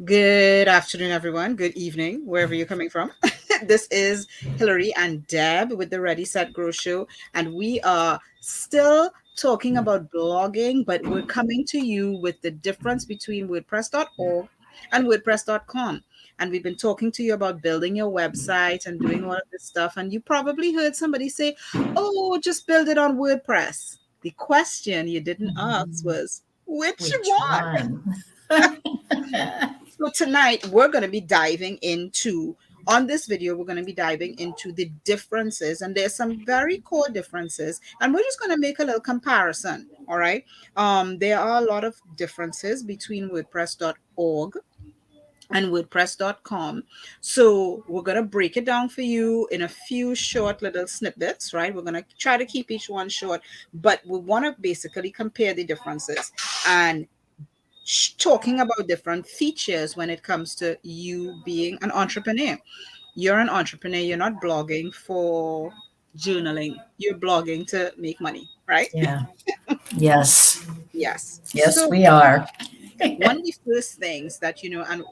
Good afternoon, everyone. Good evening, wherever you're coming from. This is Hillary and Deb with the Ready, Set, Grow show. And we are still talking about blogging, but we're coming to you with the difference between WordPress.org and WordPress.com. And we've been talking to you about building your website and doing all of this stuff. And you probably heard somebody say, oh, just build it on WordPress. The question you didn't ask was, which Which one? one? So tonight we're going to be diving into on this video we're going to be diving into the differences, and there's some very core differences, and we're just going to make a little comparison. All right. There are a lot of differences between wordpress.org and wordpress.com. So we're going to break it down for you in a few short little snippets, right? We're going to try to keep each one short, but we want to basically compare the differences and talking about different features when it comes to you being an entrepreneur. You're an entrepreneur, you're not blogging for journaling, you're blogging to make money, right? Yeah. Yes. Yes. Yes, So we are. one of the first things that and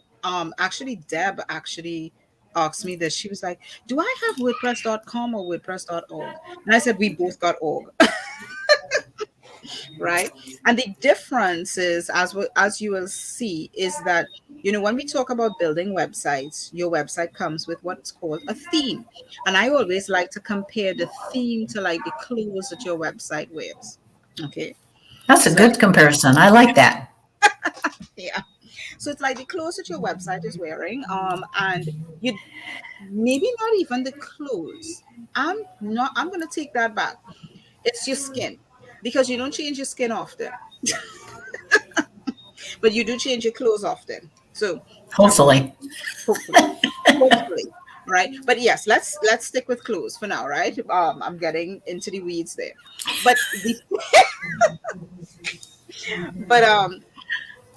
actually Deb actually asked me this. She was like, do I have wordpress.com or wordpress.org? And I said we both got org. Right? And the difference is, as you will see, is that when we talk about building websites, your website comes with what's called a theme, and I always like to compare the theme to like the clothes that your website wears. Okay, That's a so good comparison. I like that. yeah, so it's like the clothes that your website is wearing, and you maybe not even the clothes. I'm gonna take that back. It's your skin, because you don't change your skin often, but you do change your clothes often. So Hopefully. hopefully, hopefully, right? But yes, let's stick with clothes for now, right? I'm getting into the weeds there, but but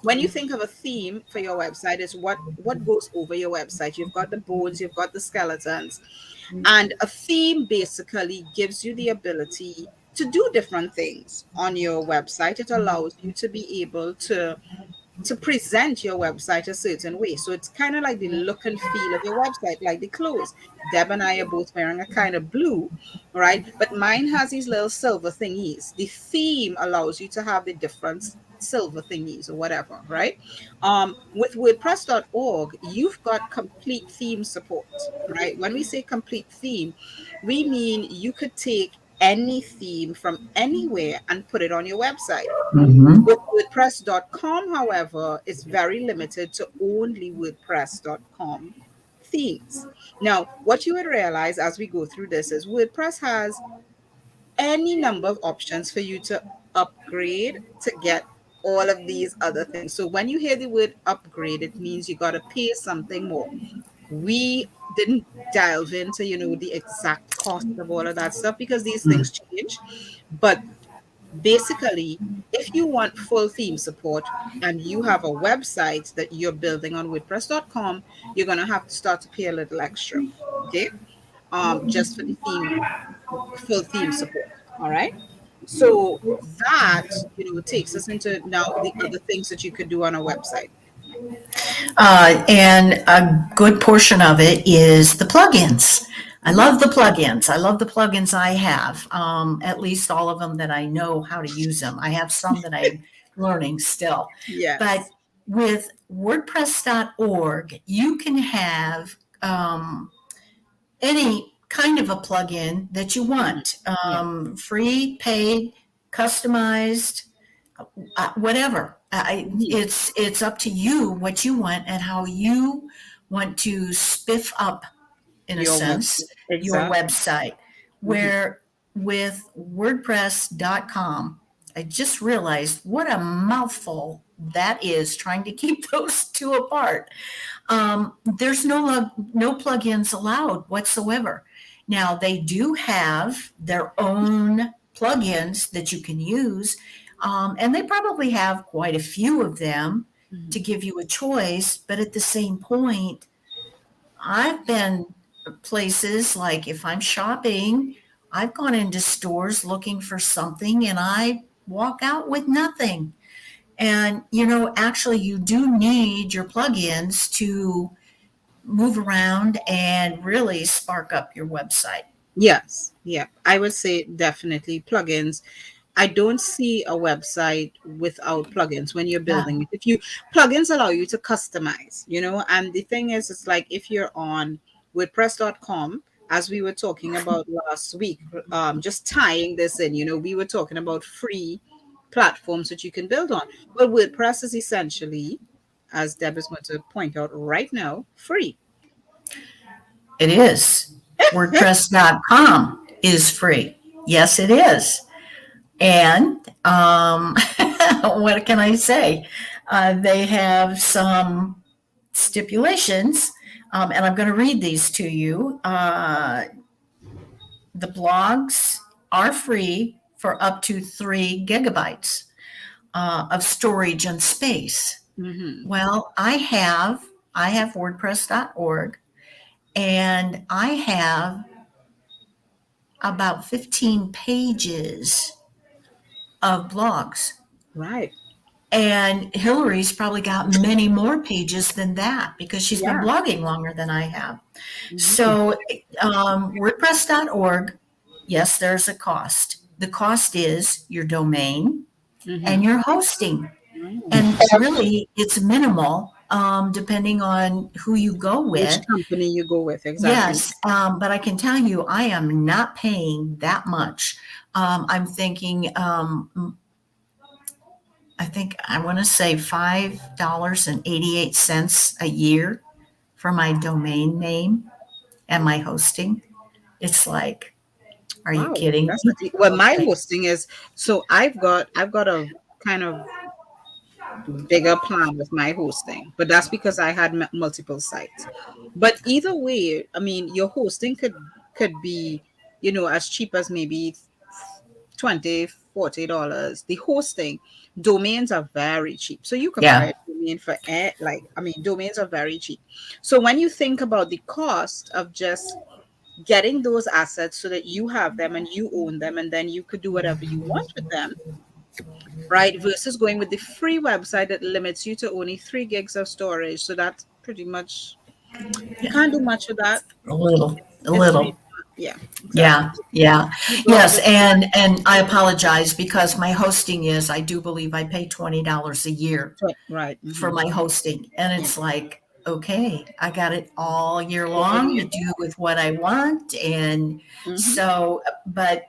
when you think of a theme for your website, is what goes over your website. You've got the bones, you've got the skeletons, and a theme basically gives you the ability to do different things on your website. It allows you to be able to present your website a certain way. So it's kind of like the look and feel of your website, like the clothes. Deb and I are both wearing a kind of blue, right? But mine has these little silver thingies. The theme allows you to have the different silver thingies or whatever, right? With WordPress.org, you've got complete theme support, right? When we say complete theme, we mean you could take any theme from anywhere and put it on your website. Hmm. With WordPress.com, however, is very limited to only WordPress.com themes. Now, what you would realize as we go through this is WordPress has any number of options for you to upgrade to get all of these other things. So when you hear the word upgrade, it means you got to pay something more. We didn't delve into, the exact cost of all of that stuff because these things change. But basically, if you want full theme support and you have a website that you're building on WordPress.com, you're going to have to start to pay a little extra. Okay. Just for the full theme support. All right. So that, takes us into now the other things that you could do on a website. And a good portion of it is the plugins. I love the plugins. I love the plugins I have, at least all of them that I know how to use them. I have some that I'm learning still. But Yes. with WordPress.org, you can have any kind of a plugin that you Mhm. want, Yeah. free, paid, customized, whatever. Mhm. It's up to you what you want and how you want to spiff up, in a Your sense, website. your Exactly. website. Mhm. Where with WordPress.com, I just realized what a mouthful that is, trying to keep those two apart. There's no plugins allowed whatsoever. Now they do have their own plugins that you can use, and they probably have quite a few of them Mhm. to give you a choice. But at the same point, I've been places like if I'm shopping, I've gone into stores looking for something and I walk out with nothing. And, actually, you do need your plugins to move around and really spark up your website. Yes, yeah. I would say definitely plugins. I don't see a website without plugins when you're Yeah. building it. If you plugins allow you to customize, and the thing is, it's like if you're on WordPress.com, as we were talking about last week, just tying this in, we were talking about free platforms that you can build on. But WordPress is essentially, as Deb is going to point out right now, free. It is. WordPress.com is free. Yes, it is. And what can I say? They have some stipulations, and I'm going to read these to you. The blogs are free for up to 3 gigabytes of storage and space. Hmm. Well, I have WordPress.org, and I have about 15 pages of blogs. Right. And Hillary's probably got many more pages than that because she's been Yeah. blogging longer than I have. Hmm. So, WordPress.org, yes, there's a cost. The cost is your domain and Hmm. your hosting. Oh. And really, it's minimal, depending on who you go Which with. company you go with, exactly. Yes, but I can tell you, I am not paying that much. I'm thinking, I think I want to say $5.88 a year for my domain name and my hosting. It's like, are you Wow, kidding that's me? not well. My Okay. hosting is so I've got a kind of bigger plan with my hosting, but that's because I had multiple sites. But either way, I mean, your hosting could be, as cheap as maybe 20 $40. The hosting domains are very cheap, so you can buy Yeah. a domain for like, I mean, domains are very cheap. So when you think about the cost of just getting those assets so that you have them and you own them and then you could do whatever you want with them, right, versus going with the free website that limits you to only 3 gigs of storage, so that's pretty much, you Yeah. can't do much with that. A little, a It's really little. yeah, exactly. Yeah, yeah. You blog Yes, with and I apologize because my hosting is, I do believe I pay $20 a year right. for Hmm. my hosting. And Yeah. it's like, okay, I got it all year Oh long yeah. to do with what I want. And Hmm. so, but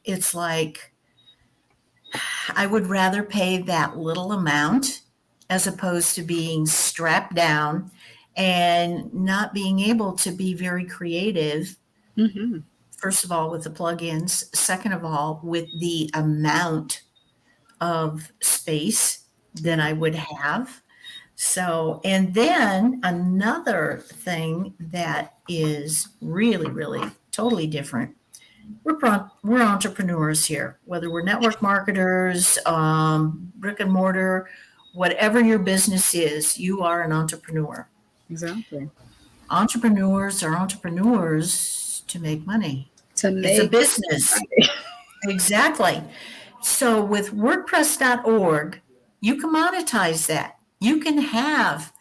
it's like, I would rather pay that little amount as opposed to being strapped down and not being able to be very creative. Hmm. First of all, with the plugins. Second of all, with the amount of space that Yeah. I would have. So, and then another thing that is really, really totally different. We're entrepreneurs here, whether we're network marketers, brick and mortar, whatever your business is, you are an entrepreneur. Exactly. Entrepreneurs are entrepreneurs to make money. To It's a make business. money. Exactly. So with WordPress.org, you can monetize that. You can have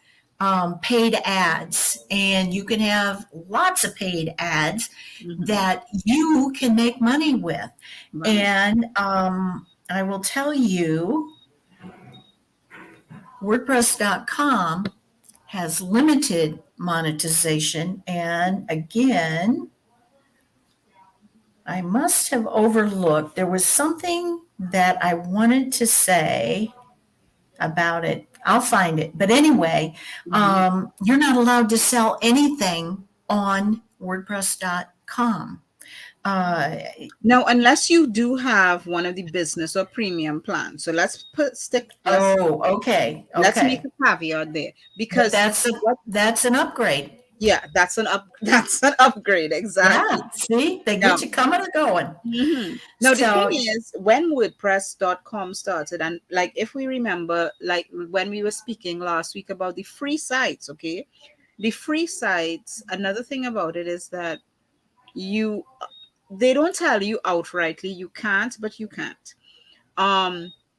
paid ads, and you can have lots of paid ads Hmm. that you can make money with. Right. And I will tell you, WordPress.com has limited monetization. And again, I must have overlooked. There was something that I wanted to say about it. I'll find it. But anyway, Hmm. you're not allowed to sell anything on WordPress.com. Uh, Now, unless you do have one of the business or premium plans, so oh, okay, let's make okay. a caveat there, But because that's a what that's an upgrade. yeah, that's an up that's an upgrade, exactly. Yeah. See, they Now, get you coming or going. now the thing So is, when WordPress.com started, and like if we remember, like when we were speaking last week about the free sites, okay, the free sites. Another thing about it is that you they don't tell you outrightly you can't, but you can't.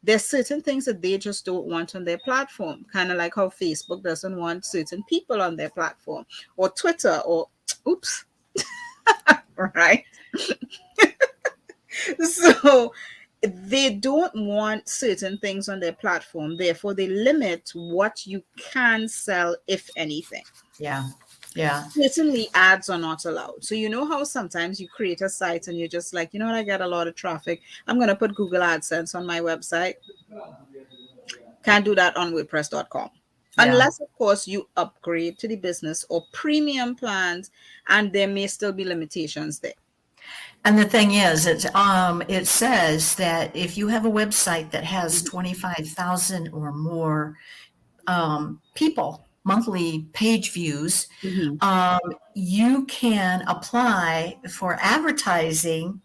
There's certain things that they just don't want on their platform, kind of like how Facebook doesn't want certain people on their platform, or Twitter, or oops, right? So they don't want certain things on their platform, therefore they limit what you can sell, if anything. Yeah. Yeah. Certainly ads are not allowed. So you know how sometimes you create a site and you're just like, you know what, I get a lot of traffic, I'm going to put Google AdSense on my website. Can't do that on WordPress.com. Yeah. Unless, of course, you upgrade to the business or premium plans, and there may still be limitations there. And the thing is, it says that if you have a website that has 25,000 or more people, monthly page views, Mhm. um, you can apply for advertising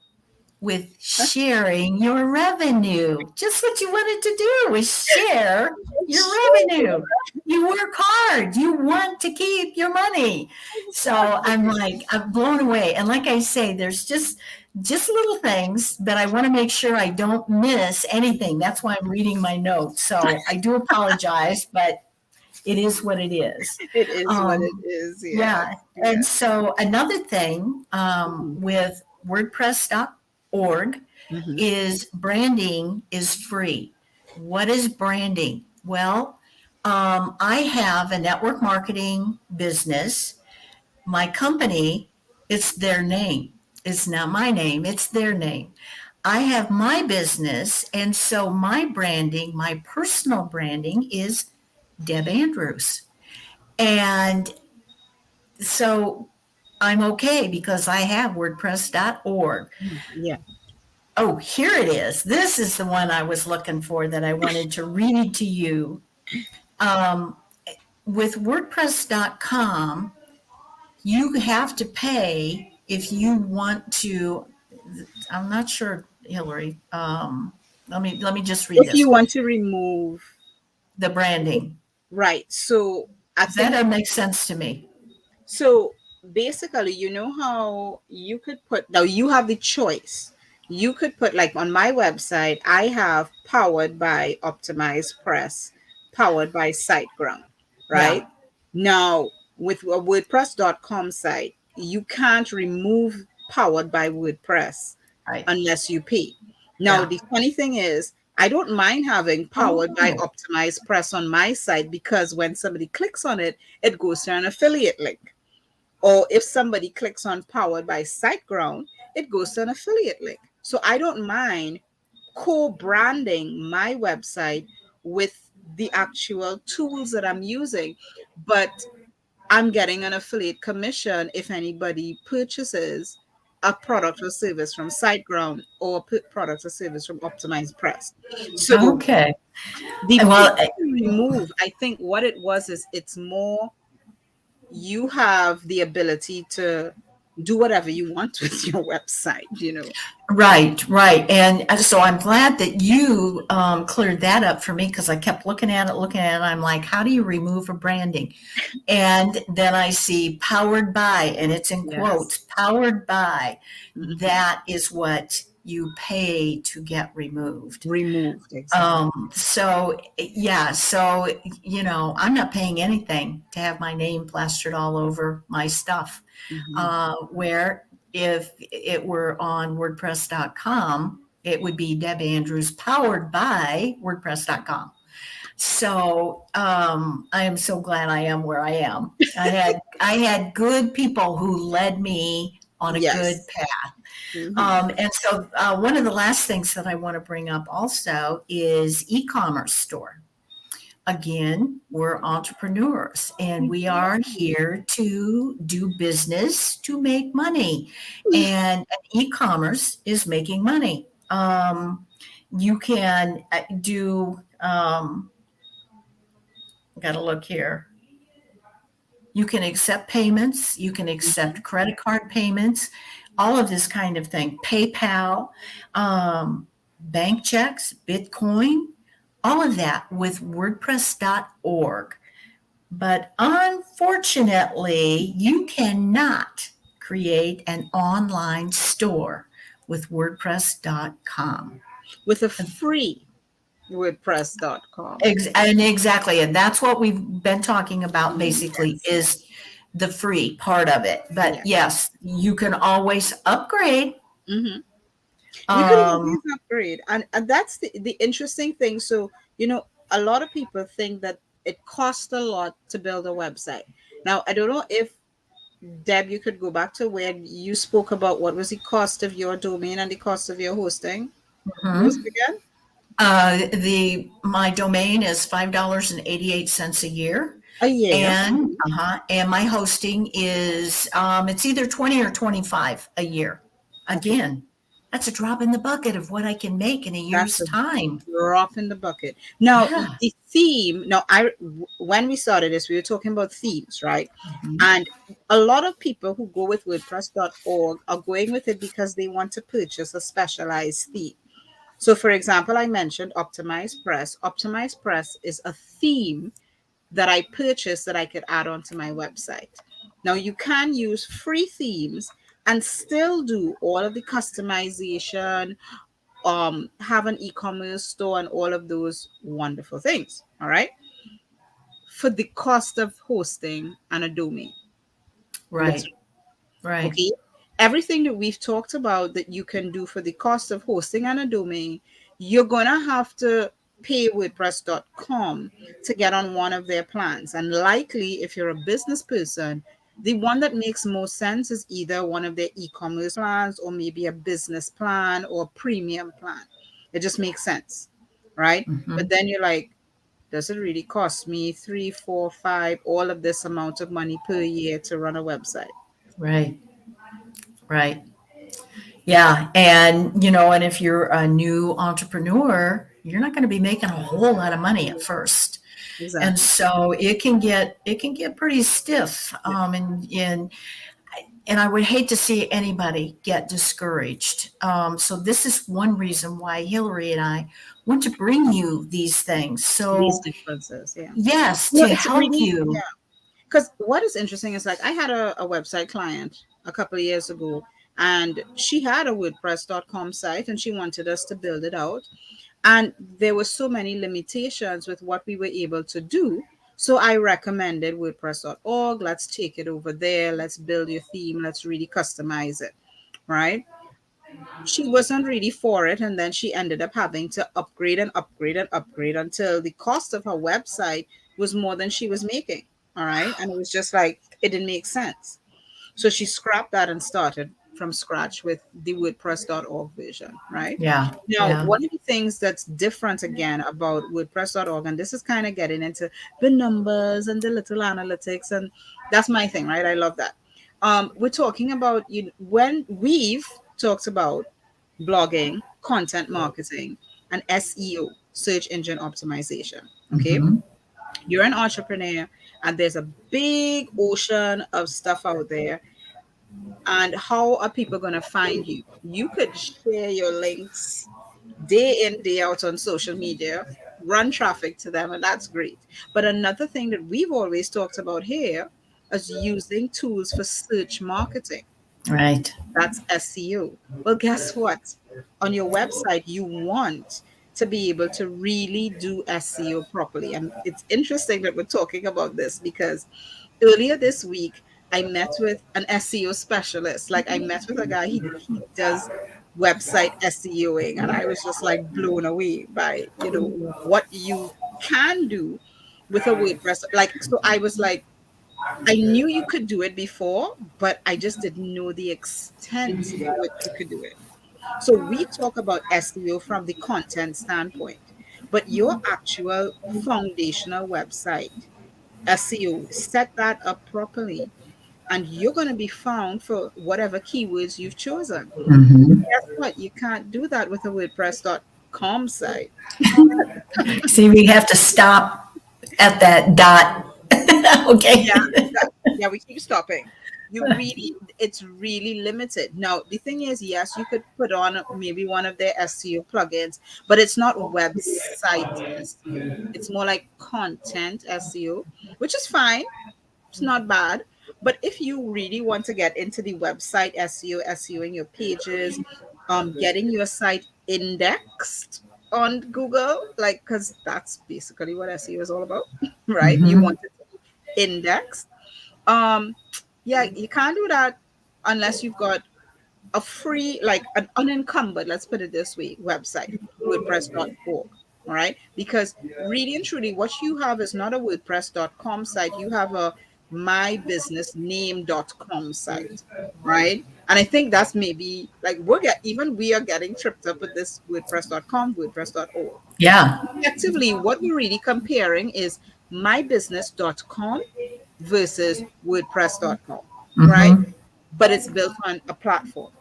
with sharing your revenue. Just what you wanted to do is share your revenue. You work hard. You want to keep your money. So I'm like, I'm blown away. And like I say, there's just little things that I want to make sure I don't miss anything. That's why I'm reading my notes. So I do apologize, but it is what it is. It is what it Um, is. Yeah. yeah. Yeah. And so another thing Mhm. with WordPress.org Mhm. is branding is free. What is branding? Well, I have a network marketing business. My company, it's their name. It's not my name, it's their name. I have my business, and so my branding, my personal branding is Deb Andrews. And so I'm okay because I have WordPress.org. Yeah. Oh, here it is. This is the one I was looking for that I wanted to read to you. Um, with WordPress.com, you have to pay if you want to. I'm not sure, Hillary. Let me just read If you this. want to remove, The branding. right. So I That think doesn't make sense to me. so. Basically, you know how you could put, now you have the choice. You could put, like on my website, I have powered by Optimized Press, powered by SiteGround, Yeah, right? Now, with a WordPress.com site, you can't remove powered by WordPress right. unless you pay. Now, Yeah. the funny thing is, I don't mind having powered by Oh, Optimized Press on my site, because when somebody clicks on it, it goes to an affiliate link. Or if somebody clicks on powered by SiteGround, it goes to an affiliate link. So I don't mind co-branding my website with the actual tools that I'm using, but I'm getting an affiliate commission if anybody purchases a product or service from SiteGround, or product or service from Optimized Press. So okay. the pay Well, to remove, I think what it was is, it's more, you have the ability to do whatever you want with your website, you know. right, right. And so I'm glad that you cleared that up for me because I kept looking at it. I'm like, how do you remove a branding? And then I see powered by, and it's in Yes. quotes, powered by. Mhm. That is what you pay to get removed. Removed, exactly. So yeah, so I'm not paying anything to have my name plastered all over my stuff. Mhm. Where if it were on WordPress.com, it would be Deb Andrews powered by WordPress.com. So I am so glad I am where I am. I had good people who led me on a good Yes. path. Mhm. And so one of the last things that I want to bring up also is e-commerce store. Again, we're entrepreneurs and we are here to do business to make money. And e-commerce is making money. You can do, got to look here. You can accept payments, you can accept credit card payments, all of this kind of thing. PayPal, bank checks, Bitcoin, all of that with WordPress.org. But unfortunately, you cannot create an online store with WordPress.com. With a free WordPress.com. And exactly, and that's what we've been talking about basically Yes, yes. is the free part of it. But Yes. yes, you can always upgrade. Hmm. You could Um, always upgrade. And that's the interesting thing. So, a lot of people think that it costs a lot to build a website. Now, I don't know if, Deb, you could go back to where you spoke about what was the cost of your domain and the cost of your hosting. What was mhm. it again? The my domain is $5.88 a year, A year. and and my hosting is it's either 20 or 25 a year. Okay. Again, that's a drop in the bucket of what I can make in a That's year's a time. drop in the bucket. Now, Yeah. the theme, now when we started this, we were talking about themes, right? Mhm. And a lot of people who go with WordPress.org are going with it because they want to purchase a specialized theme. So, for example, I mentioned Optimize Press. Optimize Press is a theme that I purchased that I could add onto my website. Now, you can use free themes and still do all of the customization, have an e-commerce store and all of those wonderful things. All right. For the cost of hosting and a domain. Right. Right. Okay. Everything that we've talked about that you can do for the cost of hosting and a domain, you're going to have to pay WordPress.com to get on one of their plans. And likely, if you're a business person, the one that makes most sense is either one of their e commerce plans or maybe a business plan or premium plan. It just makes sense. Right. Hmm. But then you're like, does it really cost me three, four, five, all of this amount of money per year to run a website? Right. Right. Yeah. And, and if you're a new entrepreneur, you're not going to be making a whole lot of money at first. And Exactly. so it can get pretty stiff. And I would hate to see anybody get discouraged. So this is one reason why Hillary and I want to bring you these things. These So differences. Yeah. yes, No, to it's help really, yeah. you. Because what is interesting is like I had a website client a couple of years ago, and she had a WordPress.com site and she wanted us to build it out. And there were so many limitations with what we were able to do. So I recommended WordPress.org. Let's take it over there. Let's build your theme. Let's really customize it. Right. She wasn't really for it. And then she ended up having to upgrade and upgrade and upgrade until the cost of her website was more than she was making. All right. And it was just like, it didn't make sense. So she scrapped that and started from scratch with the WordPress.org version, right? Yeah, Now, yeah. one of the things that's different again about WordPress.org, and this is kind of getting into the numbers and the little analytics, and that's my thing, right? I love that. We're talking about when we've talked about blogging, content marketing, and SEO, search engine optimization. Okay, Hmm. you're an entrepreneur, and there's a big ocean of stuff out there, and how are people going to find you? You could share your links day in, day out on social media, run traffic to them, and that's great. But another thing that we've always talked about here is using tools for search marketing. Right. That's SEO. Well, guess what? On your website, you want to be able to really do SEO properly. And it's interesting that we're talking about this because earlier this week, I met with an SEO specialist. Like I met with a guy, he does website SEOing, and I was just like blown away by, what you can do with a WordPress. Like, so I was like, I knew you could do it before, but I just didn't know the extent to which you could do it. So we talk about SEO from the content standpoint, but your actual foundational website, SEO, set that up properly, and you're going to be found for whatever keywords you've chosen. Hmm. Guess what? You can't do that with a WordPress.com site. See, we have to stop at that dot. Yeah, Okay. yeah, we keep stopping. It's really limited. Now, the thing is, yes, you could put on maybe one of their SEO plugins, but it's not website SEO. It's more like content SEO, which is fine. It's not bad. But if you really want to get into the website SEO, SEOing your pages, getting your site indexed, on Google, like, because that's basically what SEO is all about, right? You Mm-hmm. want it to be indexed. Um, yeah, you can't do that unless you've got a free, like an unencumbered, let's put it this way, website, WordPress.org. All right. Because really and truly, what you have is not a WordPress.com site, you have a mybusinessname.com site. Right. And I think that's maybe like even we are getting tripped up with this WordPress.com, WordPress.org. Yeah. Effectively, what we're really comparing is mybusiness.com versus WordPress.com. Right. Mm-hmm. But it's built on a platform,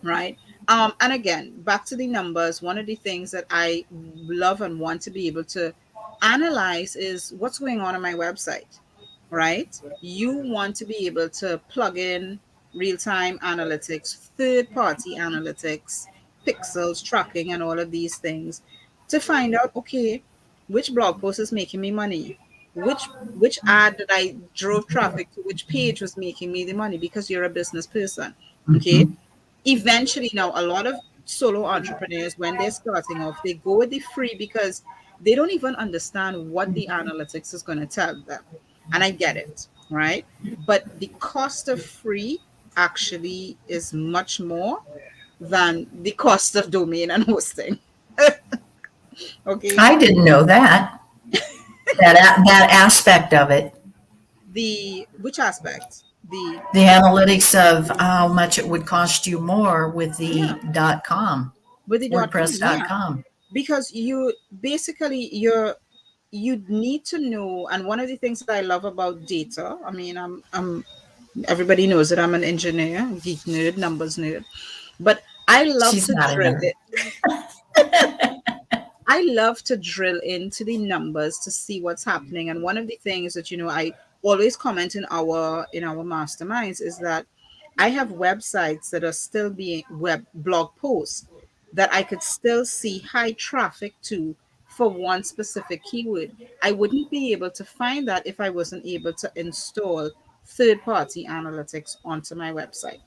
right? And again, back to the numbers, one of the things that I love and want to be able to analyze is what's going on my website, right? You want to be able to plug in real-time analytics, third-party analytics, pixels tracking, and all of these things to find out, okay, which blog post is making me money, which ad that I drove traffic to, which page was making me the money, because you're a business person. Okay. Mm-hmm. Eventually, now a lot of solo entrepreneurs, when they're starting off, they go with the free because they don't even understand what the analytics is going to tell them. And I get it, right? But the cost of free actually is much more than the cost of domain and hosting. Okay. I didn't know that. That aspect of it. The which aspect? The The analytics of how much it would cost you more with the Yeah, .com, with the .com, yeah. WordPress.com. Because you basically you need to know, and one of the things that I love about data, I mean, I'm everybody knows that I'm an engineer, geek nerd, numbers nerd, but I love She's to not a drill nerd. it. I love to drill into the numbers to see what's happening. And one of the things that I always comment in our masterminds is that I have websites that are still being web blog posts that I could still see high traffic to for one specific keyword. I wouldn't be able to find that if I wasn't able to install third party analytics onto my website.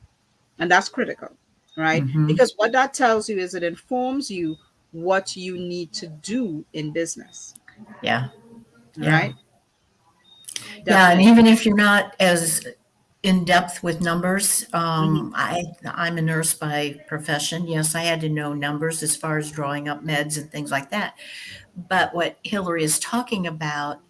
And that's critical, right? Mm-hmm. Because what that tells you is it informs you what you need to do in business, Yeah. Yeah. right? Yeah. And Definitely. even if you're not as in depth with numbers, Mhm. I'm a nurse by profession. Yes, I had to know numbers as far as drawing up meds and things like that. But what Hillary is talking about,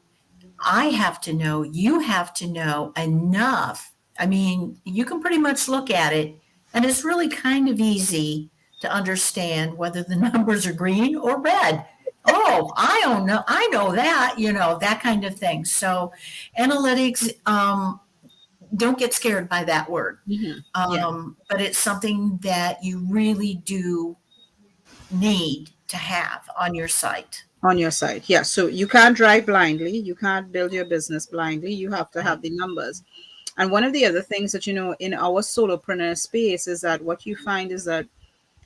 I have to know, you have to know enough. I mean, you can pretty much look at it, and it's really kind of easy to understand whether the numbers are green or red. Oh, I don't know. I know that, that kind of thing. So, analytics, don't get scared by that word. Yeah, But it's something that you really do need to have on your site. on your side. Yeah. So you can't drive blindly. You can't build your business blindly. You have to Right. have the numbers. And one of the other things that, in our solopreneur space is that what you find is that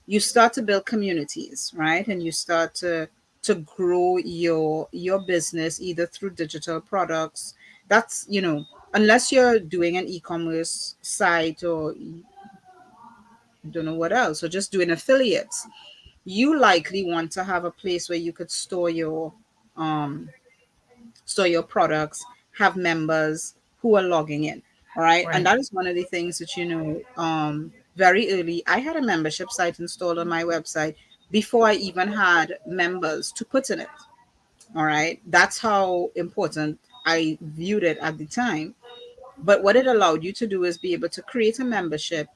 you start to build communities, right? And you start to grow your business either through digital products. That's, unless you're doing an e-commerce site or don't know what else, or just doing affiliates, you likely want to have a place where you could um store your products, have members who are logging in. All right. And Right. that is one of the things that, very early, I had a membership site installed on my website before I even had members to put in it. All right. That's how important I viewed it at the time. But what it allowed you to do is be able to create a membership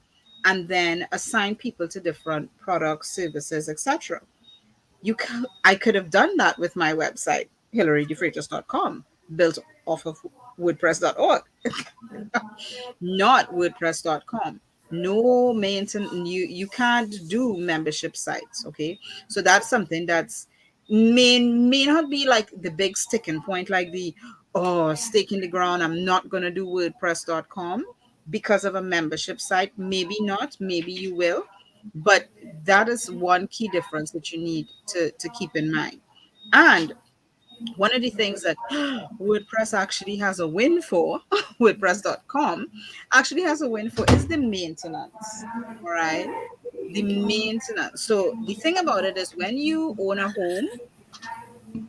and then assign people to different products, services, etc. I could have done that with my website, hillarydefreitas.com, built off of wordpress.org, not wordpress.com. No maintenance, you can't do membership sites. Okay. So that's something that's may not be like the big sticking point, like the stake in the ground, I'm not gonna do wordpress.com because of a membership site. Maybe not, maybe you will, but that is one key difference that you need to keep in mind. And one of the things that WordPress actually has a win for, WordPress.com actually has a win for, is the maintenance. All right. the maintenance. So the thing about it is when you own a home,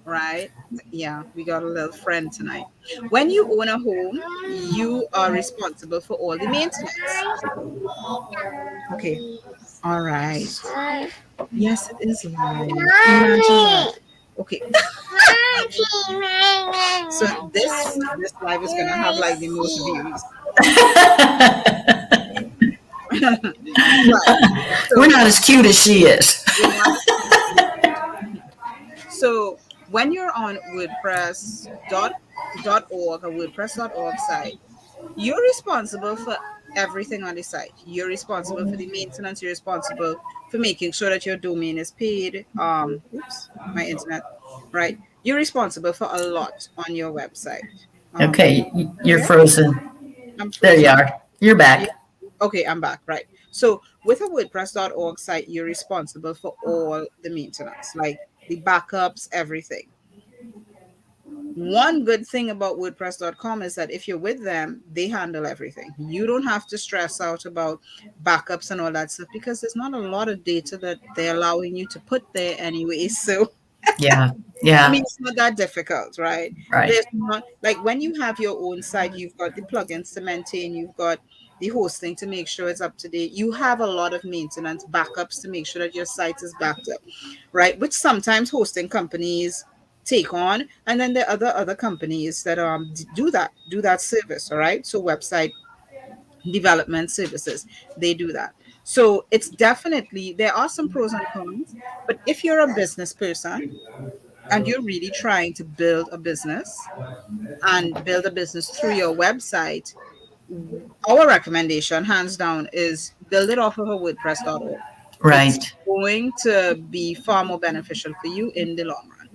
right? Yeah, we got a little friend tonight. When you own a home, you are responsible for all the maintenance. Okay. All right. Yes, it is live. Imagine that. Okay. So this live is gonna have like the most views. Right. We're So not as cute as she is. we're not as cute as we are. So when you're on WordPress.org or WordPress.org site, you're responsible for everything on the site. You're responsible for the maintenance. You're responsible for making sure that your domain is paid. Oops, my internet. Right. You're responsible for a lot on your website. Um, Okay, you're okay, frozen. I'm There you frozen. are. You're Yeah. back. Okay, I'm back. Right. So with a WordPress.org site, you're responsible for all the maintenance, like the backups, everything. One good thing about WordPress.com is that if you're with them, they handle everything. You don't have to stress out about backups and all that stuff because there's not a lot of data that they're allowing you to put there anyway. So Yeah, I yeah, mean, it's not that difficult, right? right, There's not like when you have your own site, you've got the plugins to maintain, you've got the hosting to make sure it's up to date. You have a lot of maintenance backups to make sure that your site is backed up, right? Which sometimes hosting companies take on, and then there are other companies that do that service, all right? So website development services, they do that. So it's definitely there are some pros and cons, but if you're a business person and you're really trying to build a business and build a business through your website, our recommendation, hands down, is build it off of a WordPress.org. It's right. going to be far more beneficial for you in the long run.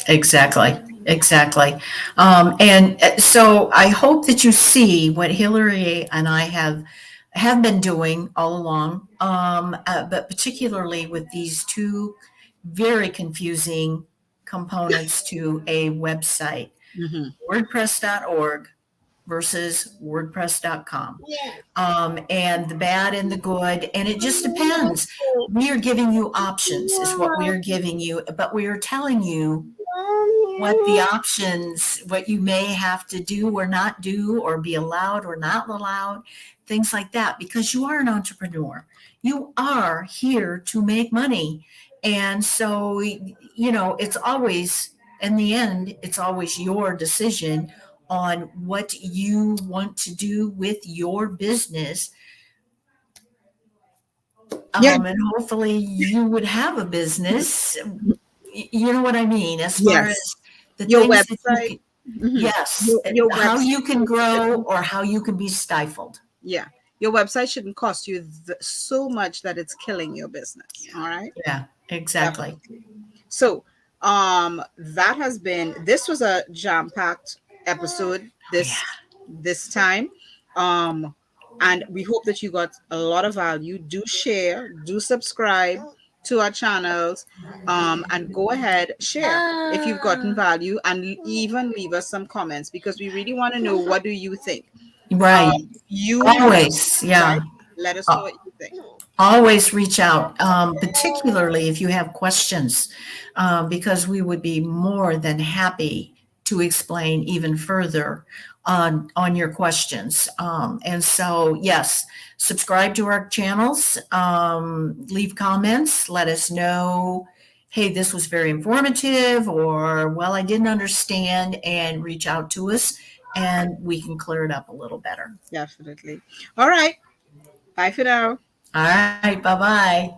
Exactly, exactly. And so I hope that you see what Hillary and I have been doing all along, but particularly with these two very confusing components to a website, Hmm. WordPress.org versus WordPress.com. And the bad and the good. And it just depends. We are giving you options, is what we are giving you, but we are telling you what the options, what you may have to do or not do, or be allowed or not allowed, things like that, because you are an entrepreneur. You are here to make money. And so, it's always, in the end, it's always your decision on what you want to do with your business. Yeah. And hopefully you would have a business. You know what I mean? As far Yes. as the Your things that you website. can, Hmm. yes, your how website you can grow shouldn't- or how you can be stifled. yeah, your website shouldn't cost you so much that it's killing your business. All right. Yeah, exactly. Definitely. So, that has been this was a jam-packed episode Oh, yeah. this time. Um, and we hope that you got a lot of value. Do share, do subscribe to our channels, and go ahead, share if you've gotten value, and even leave us some comments because we really want to know what do you think. Right. You have Always. right. Yeah. Let us know Uh, what you think. Always reach out, particularly if you have questions, because we would be more than happy to explain even further on your questions. And so, yes, subscribe to our channels, leave comments, let us know, hey, this was very informative, or, well, I didn't understand, and reach out to us, and we can clear it up a little better. Definitely. All right. Bye for now. All right, bye bye.